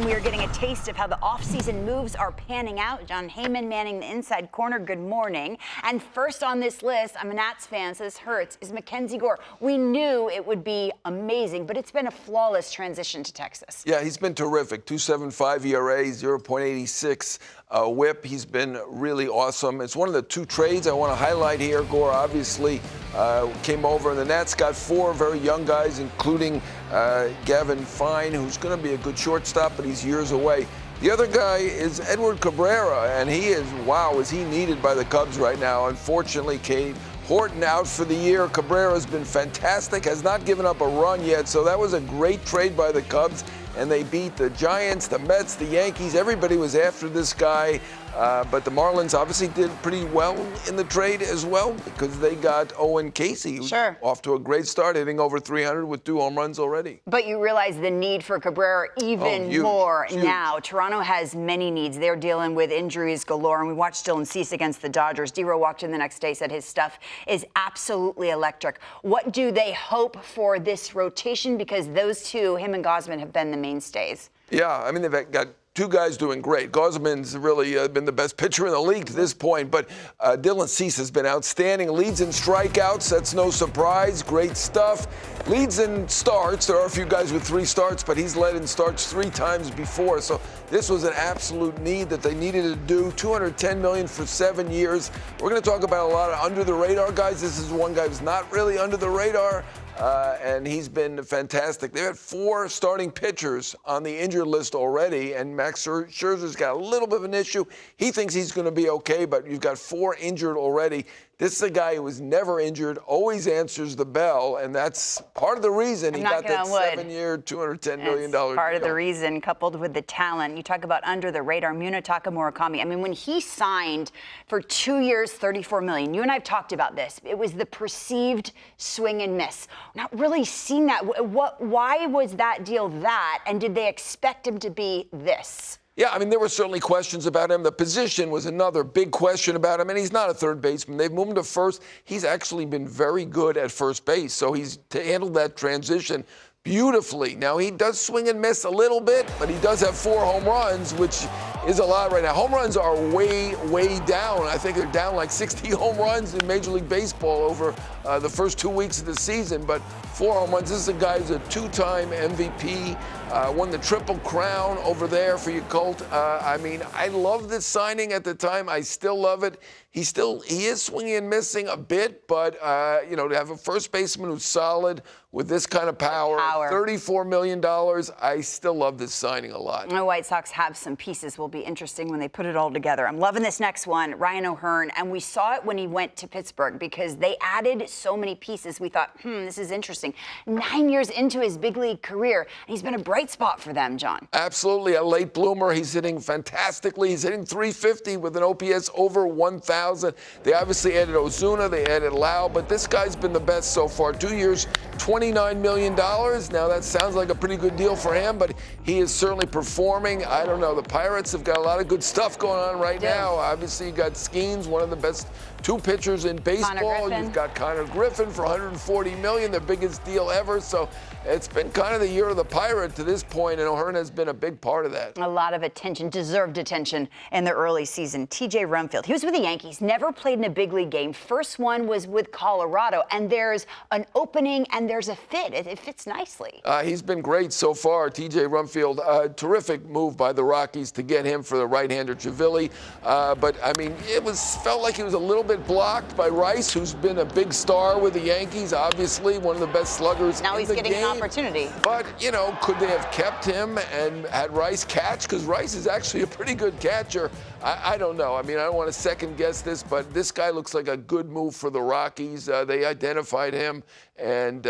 we are getting a taste of how the offseason moves are panning out. Jon Heyman manning the inside corner. Good morning. And first on this list, I'm a Nats fan, so this hurts, is Mackenzie Gore. We knew it would be amazing, but it's been a flawless transition to Texas. Yeah, he's been terrific. 2.75 ERA, 0.86 whip. He's been really awesome. It's one of the two trades I want to highlight here. Gore obviously came over, and the Nats got four very young guys, including Gavin Fine, who's going to be a good shortstop, but he's years away. The other guy is Edward Cabrera, and he is, wow, is he needed by the Cubs right now. Unfortunately, Kate Horton out for the year. Cabrera's been fantastic, has not given up a run yet, so that was a great trade by the Cubs, and they beat the Giants, the Mets, the Yankees. Everybody was after this guy, but the Marlins obviously did pretty well in the trade as well because they got Owen Casey, who's off to a great start, hitting over 300 with 2 home runs already. But you realize the need for Cabrera even more now. Toronto has many needs. They're dealing with injuries galore, and we watched Dylan Cease against the Dodgers. D-Row walked in the next day, said his stuff is absolutely electric. What do they hope for this rotation? Because those two, him and Gausman, have been the mainstays. Yeah, I mean, they've got two guys doing great. Gausman's really been the best pitcher in the league to this point, but Dylan Cease has been outstanding. Leads in strikeouts, that's no surprise. Great stuff. Leads in starts. There are a few guys with 3 starts, but he's led in starts 3 times before. So this was an absolute need that they needed to do. $210 million for 7 years. We're going to talk about a lot of under-the-radar guys. This is one guy who's not really under the radar. And he's been fantastic. They've had 4 starting pitchers on the injured list already, and Max Scherzer's got a little bit of an issue. He thinks he's going to be okay, but you've got 4 injured already. This is a guy who was never injured, always answers the bell, and that's part of the reason he got that 7-year, $210 million deal. Part of the reason, coupled with the talent. You talk about under the radar, Munetaka Murakami. I mean, when he signed for 2 years, $34 million, you and I have talked about this. It was the perceived swing and miss. Not really seen that. Why was that deal that, and did they expect him to be this? Yeah, I mean, there were certainly questions about him. The position was another big question about him, and he's not a third baseman. They've moved him to first. He's actually been very good at first base, so he's handled that transition beautifully. Now, he does swing and miss a little bit, but he does have 4 home runs, which is a lot right now. Home runs are way, way down. I think they're down like 60 home runs in Major League Baseball over the first 2 weeks of the season, but 4 home runs. This is a guy who's a 2-time MVP, won the Triple Crown over there for your Colt. I mean, I love this signing at the time. I still love it. He is swinging and missing a bit, but, you know, to have a first baseman who's solid with this kind of power. $34 million, I still love this signing a lot. The White Sox have some pieces. Will be interesting when they put it all together. I'm loving this next one, Ryan O'Hearn, and we saw it when he went to Pittsburgh because they added so many pieces. We thought, this is interesting. 9 years into his big league career, and he's been a bright spot for them, John. Absolutely, a late bloomer. He's hitting fantastically. He's hitting .350 with an OPS over 1,000. They obviously added Ozuna, they added Lau, but this guy's been the best so far. 2 years, $29 million. Now, that sounds like a pretty good deal for him, but he is certainly performing. I don't know. The Pirates have got a lot of good stuff going on right now. Obviously, you got Skeens, one of the best 2 pitchers in baseball. You've got Connor Griffin for $140 million, the biggest deal ever. So it's been kind of the year of the Pirate to this point, and O'Hearn has been a big part of that. A lot of attention, deserved attention in the early season. TJ Rumfield, he was with the Yankees, never played in a big league game. First one was with Colorado, and there's an opening and there's a fit. It fits nicely. He's been great so far, TJ Rumfield. Terrific move by the Rockies to get him for the right-hander Chivilli. But, I mean, felt like he was a little bit blocked by Rice, who's been a big star with the Yankees, obviously one of the best sluggers in the game. Now he's getting an opportunity. But, you know, could they have kept him and had Rice catch? Because Rice is actually a pretty good catcher. I don't know. I mean, I don't want to second-guess this, but this guy looks like a good move for the Rockies. They identified him and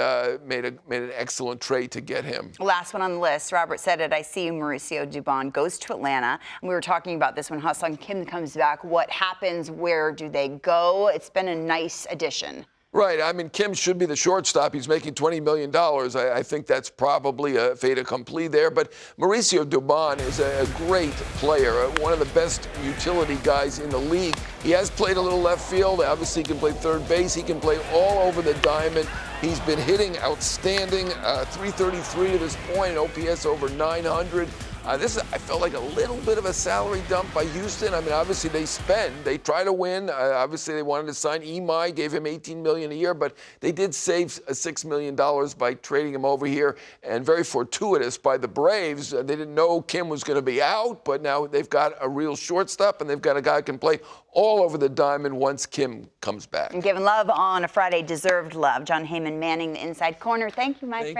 made an excellent trade to get him. Last one on the list. Robert said it. I see you, Mauricio Dubon goes to Atlanta. And we were talking about this when Ha-Seong Kim comes back. What happens? Where do they go? It's been a nice addition. Right. I mean, Kim should be the shortstop. He's making $20 million. I think that's probably a fait accompli there. But Mauricio Dubon is a great player, one of the best utility guys in the league. He has played a little left field. Obviously, he can play third base. He can play all over the diamond. He's been hitting outstanding, .333 to this point, OPS over 900. I felt like a little bit of a salary dump by Houston. I mean, obviously they try to win. Obviously they wanted to sign Imai, gave him $18 million a year, but they did save $6 million by trading him over here, and very fortuitous by the Braves. They didn't know Kim was going to be out, but now they've got a real shortstop, and they've got a guy who can play all over the diamond once Kim comes back. And giving love on a Friday, deserved love. Jon Heyman manning the inside corner. Thank you, my friend.